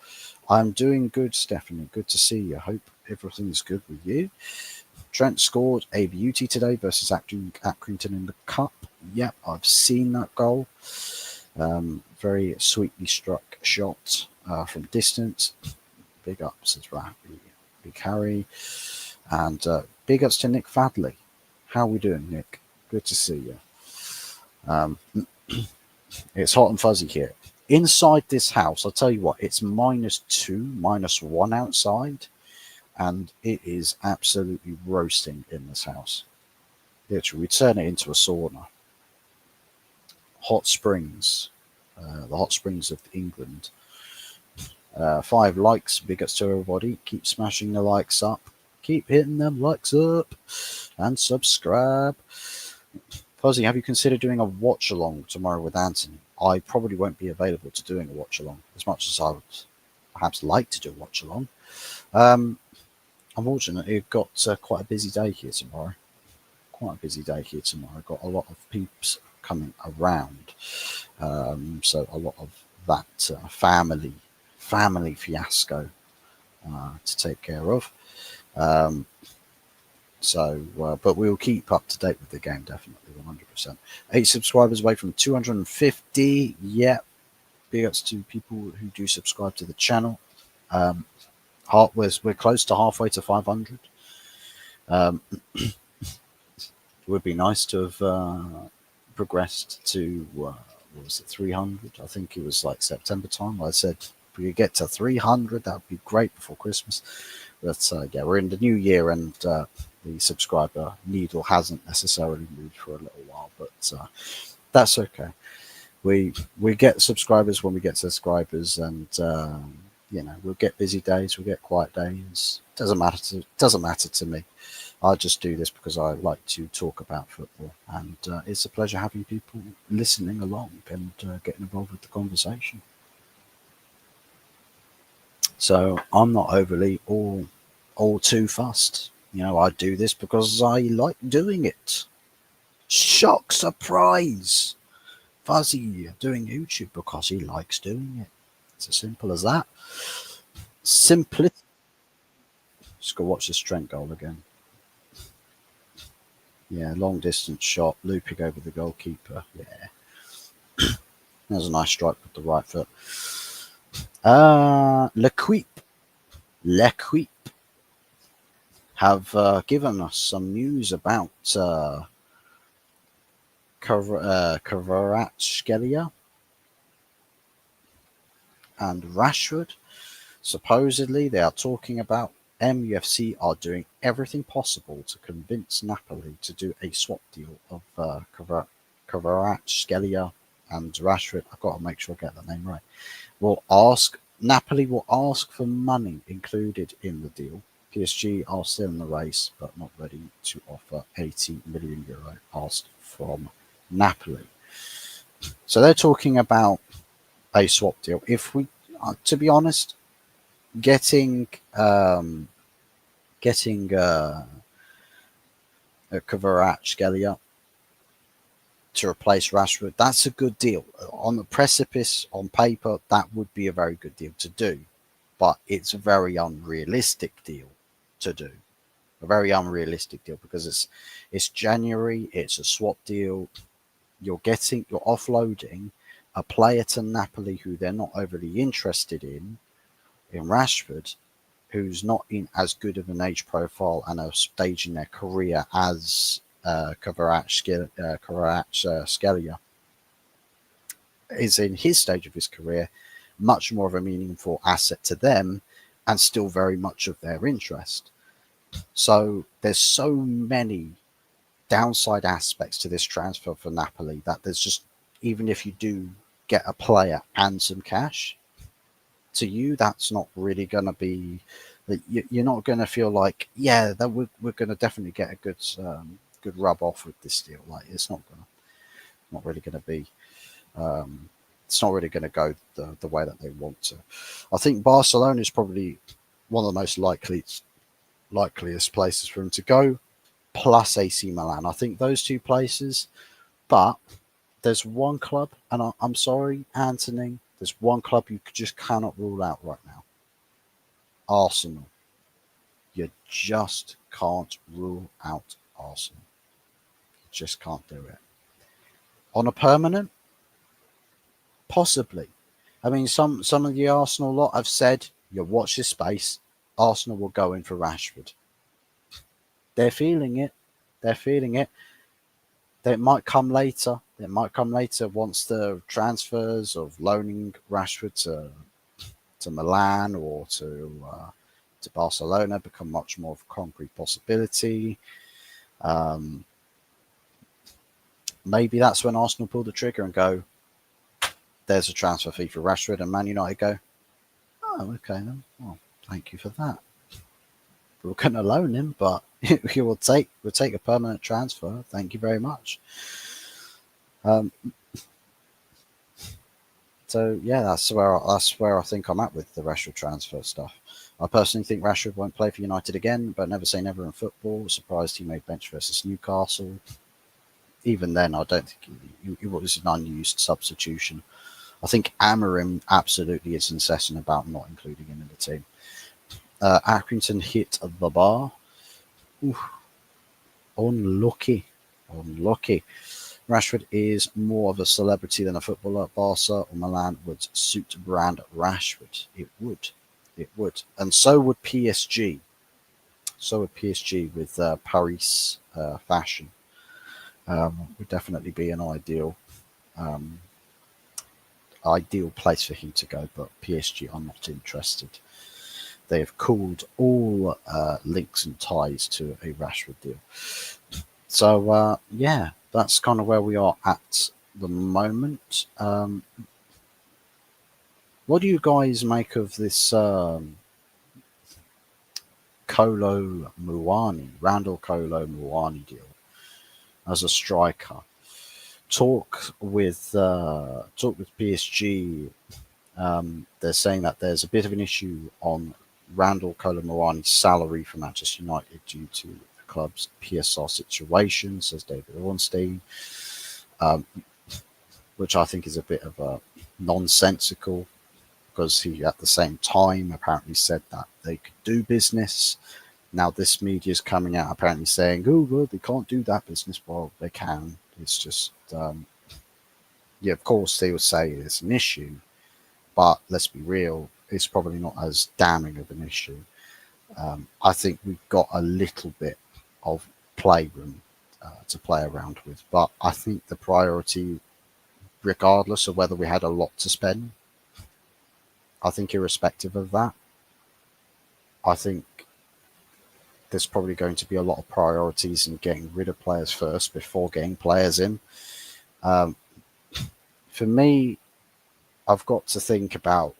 I'm doing good, Stephanie. Good to see you. Hope everything's good with you. Trent scored a beauty today versus Accrington in the Cup. Yep, I've seen that goal. Very sweetly struck shot from distance. Big ups as well. Big Harry. And big ups to Nick Fadley. How are we doing, Nick? Good to see you. It's hot and fuzzy here. Inside this house, I'll tell you what, it's -2, -1 outside, and it is absolutely roasting in this house. Literally, we turn it into a sauna. Hot springs, the hot springs of England. 5 likes, big ups to everybody. Keep smashing the likes up. Keep hitting them likes up. And subscribe. Fuzzy, have you considered doing a watch along tomorrow with Anthony? I probably won't be available to doing a watch along as much as I would perhaps like to do a watch along. Unfortunately, I've got quite a busy day here tomorrow. I've got a lot of peeps coming around. So a lot of that family fiasco to take care of. But we'll keep up to date with the game, definitely, 100%. 8 subscribers away from 250. Yeah, big ups to people who do subscribe to the channel. We're close to halfway to 500. It would be nice to have progressed to, what was it, 300? I think it was like September time. I said, if we could get to 300, that would be great before Christmas. But yeah, we're in the new year, and the subscriber needle hasn't necessarily moved for a little while, but that's okay. We get subscribers when we get subscribers, and we'll get busy days, we'll get quiet days. Doesn't matter to me. I just do this because I like to talk about football, and it's a pleasure having people listening along and getting involved with the conversation. So I'm not overly all too fussed. I do this because I like doing it. Shock, surprise! Fuzzy doing YouTube because he likes doing it. It's as simple as that. Simply. Just go watch this Trent goal again. Yeah, long distance shot, looping over the goalkeeper. Yeah, that was a nice strike with the right foot. Lequip have given us some news about Kvaratskhelia and Rashford. Supposedly, they are talking about MUFC are doing everything possible to convince Napoli to do a swap deal of Kvaratskhelia and Rashford. I've got to make sure I get the name right. Napoli will ask for money included in the deal. PSG are still in the race, but not ready to offer 80 million euro asked from Napoli. So they're talking about a swap deal. If we, to be honest, getting getting Kvaratskhelia to replace Rashford, that's a good deal. On the precipice, on paper, that would be a very good deal to do, but it's a very unrealistic deal to do. A very unrealistic deal because it's January, it's a swap deal. You're offloading a player to Napoli who they're not overly interested in Rashford, who's not in as good of an age profile and a stage in their career as Kvaratskhelia is in his stage of his career, much more of a meaningful asset to them and still very much of their interest. So there's so many downside aspects to this transfer for Napoli that there's just, even if you do get a player and some cash, to you that's not really going to be, you're not going to feel like, yeah, that we're going to definitely get a good rub off with this deal. Like it's not really going to be um, it's not really going to go the way that they want to. I think Barcelona is probably one of the most likeliest places for him to go, plus AC Milan. I think those two places, but there's one club, and I'm sorry, Anthony, there's one club you just cannot rule out right now. Arsenal. You just can't rule out Arsenal. You just can't do it. On a permanent, possibly. I mean, some of the Arsenal lot have said, you watch this space, Arsenal will go in for Rashford. They're feeling it. They're feeling it. It might come later. It might come later once the transfers of loaning Rashford to Milan or to Barcelona become much more of a concrete possibility. Um, Maybe that's when Arsenal pull the trigger and go, there's a transfer fee for Rashford, and Man United go, oh, okay then. Well, thank you for that. We're going to loan him, but we'll take a permanent transfer. Thank you very much. Um, so yeah, that's where I think I'm at with the Rashford transfer stuff. I personally think Rashford won't play for United again, but never say never in football. Surprised he made bench versus Newcastle. Even then, I don't think he was an unused substitution. I think Amorim absolutely is incessant about not including him in the team. Accrington hit the bar. Oof, unlucky. Unlucky. Rashford is more of a celebrity than a footballer. Barca or Milan would suit brand Rashford. It would. It would. And so would PSG. So would PSG with Paris fashion. Would definitely be an um, ideal place for him to go, but PSG are not interested. They have called all links and ties to a Rashford deal. So yeah, that's kind of where we are at the moment. What do you guys make of this Randall Kolo Muani deal as a striker? Talk with PSG They're saying that there's a bit of an issue on Randall Colomorani's salary for Manchester United due to the club's PSR situation, says David Ornstein, um, which I think is a bit of a nonsensical, because he at the same time apparently said that they could do business. Now this media is coming out apparently saying, oh, well, they can't do that business. Well, they can. It's just, yeah, of course they would say it's an issue, but let's be real, it's probably not as damning of an issue. I think we've got a little bit of playroom to play around with, but I think the priority, regardless of whether we had a lot to spend, I think irrespective of that, I think there's probably going to be a lot of priorities in getting rid of players first before getting players in. Um, for me, I've got to think about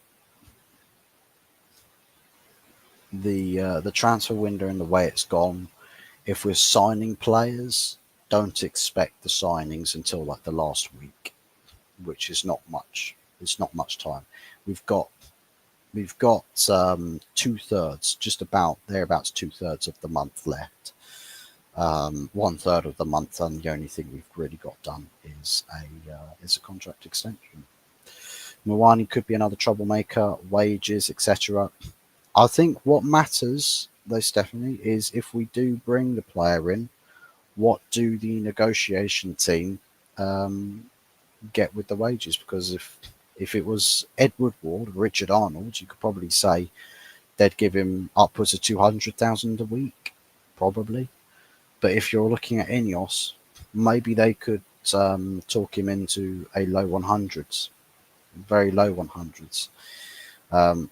the transfer window and the way it's gone. If we're signing players, don't expect the signings until like the last week, which is not much. It's not much time. We've got 2/3, just about thereabouts 2/3 of the month left. 1/3 of the month, and the only thing we've really got done is a contract extension. Mwani could be another troublemaker, wages, etc. I think what matters, though, Stephanie, is if we do bring the player in, what do the negotiation team get with the wages? Because if it was Edward Ward, Richard Arnold, you could probably say they'd give him upwards of 200,000 a week, probably. But if you're looking at Ineos, maybe they could talk him into a low 100s, very low 100s. I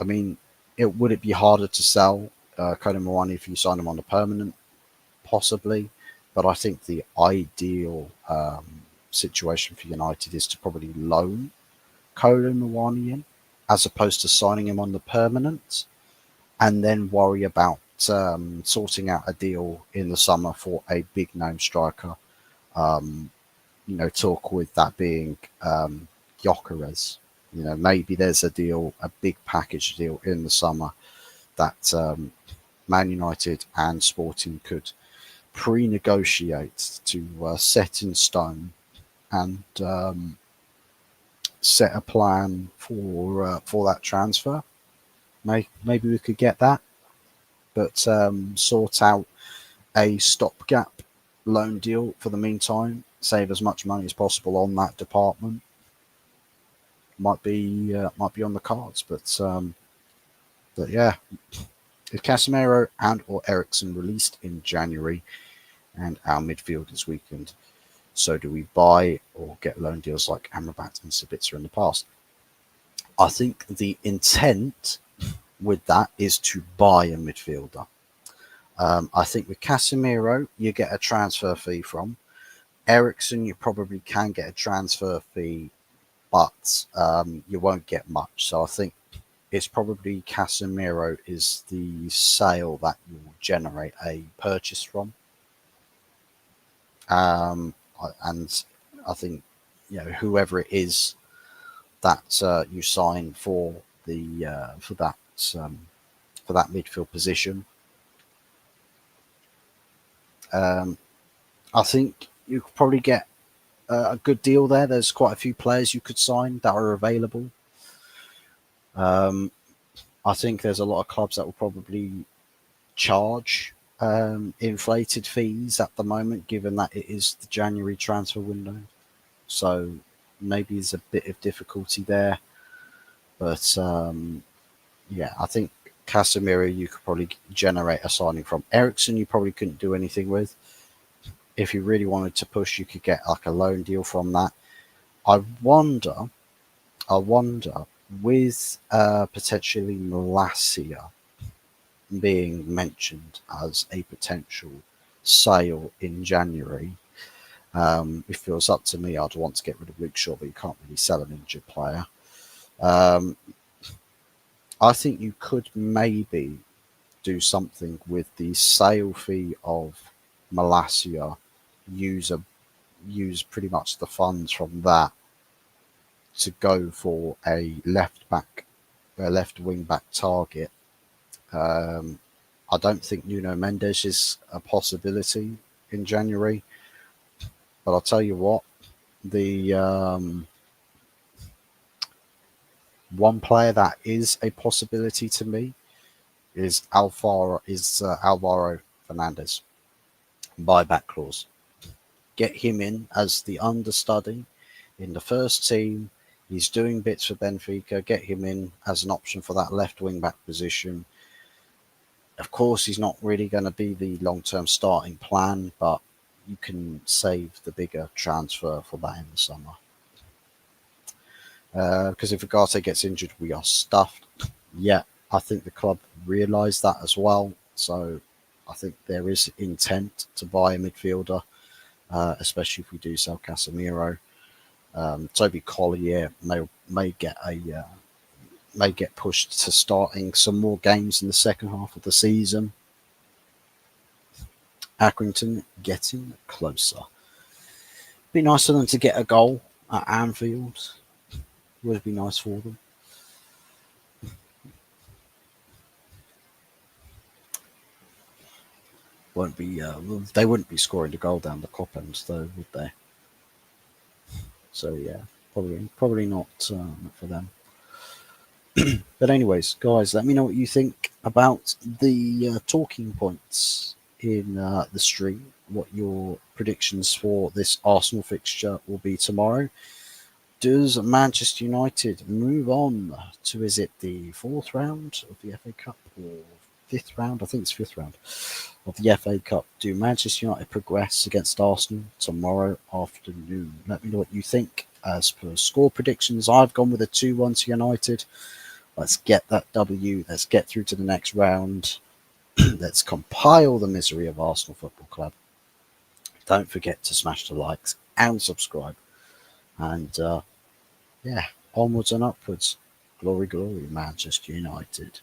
mean, would it be harder to sell Conan Moani if you sign him on a permanent? Possibly, but I think the ideal situation for United is to probably loan Conan Moani in, as opposed to signing him on the permanent, and then worry about sorting out a deal in the summer for a big name striker. Talk with that being Gyökeres. Maybe there's a deal, a big package deal in the summer that Man United and Sporting could pre-negotiate to set in stone and set a plan for that transfer. Maybe we could get that, but sort out a stopgap loan deal for the meantime. Save as much money as possible on that department. Might be on the cards, but yeah, if Casemiro and or Eriksen released in January, and our midfield is weakened, so do we buy or get loan deals like Amrabat and Sabitzer in the past? I think the intent with that is to buy a midfielder. I think with Casemiro, you get a transfer fee from. Eriksen, you probably can get a transfer fee, but you won't get much. So I think it's probably Casemiro is the sale that will generate a purchase from. And I think whoever it is that you sign for that midfield position, I think you could probably get a good deal there. There's quite a few players you could sign that are available. I think there's a lot of clubs that will probably charge inflated fees at the moment, given that it is the January transfer window. So maybe there's a bit of difficulty there. But yeah, I think Casemiro you could probably generate a signing from. Eriksen you probably couldn't do anything with. If you really wanted to push, you could get like a loan deal from that. I wonder with potentially Malacia being mentioned as a potential sale in January. If it was up to me, I'd want to get rid of Luke Shaw, but you can't really sell an injured player. I think you could maybe do something with the sale fee of Malacia, use pretty much the funds from that to go for a left wing back target. Um, I don't think Nuno Mendes is a possibility in January, but I'll tell you what, the one player that is a possibility to me is Alvaro Fernandez. Buyback clause. Get him in as the understudy in the first team. He's doing bits for Benfica. Get him in as an option for that left wing back position. Of course, he's not really going to be the long term starting plan, but you can save the bigger transfer for that in the summer. Because if Ugarte gets injured, we are stuffed. Yeah, I think the club realise that as well. So I think there is intent to buy a midfielder, especially if we do sell Casemiro. Toby Collier may get pushed to starting some more games in the second half of the season. Accrington getting closer. Be nice for them to get a goal at Anfield. Would be nice for them. Won't be. They wouldn't be scoring a goal down the Kop end, though, would they? So yeah, probably not for them. But anyways, guys, let me know what you think about the talking points in the stream. What your predictions for this Arsenal fixture will be tomorrow. Does Manchester United move on to, is it the fourth round of the FA Cup or fifth round? I think it's fifth round of the FA Cup. Do Manchester United progress against Arsenal tomorrow afternoon? Let me know what you think. As per score predictions, I've gone with a 2-1 to United. Let's get that W. Let's get through to the next round. Let's compile the misery of Arsenal Football Club. Don't forget to smash the likes and subscribe. And yeah, onwards and upwards. Glory, glory, Manchester United.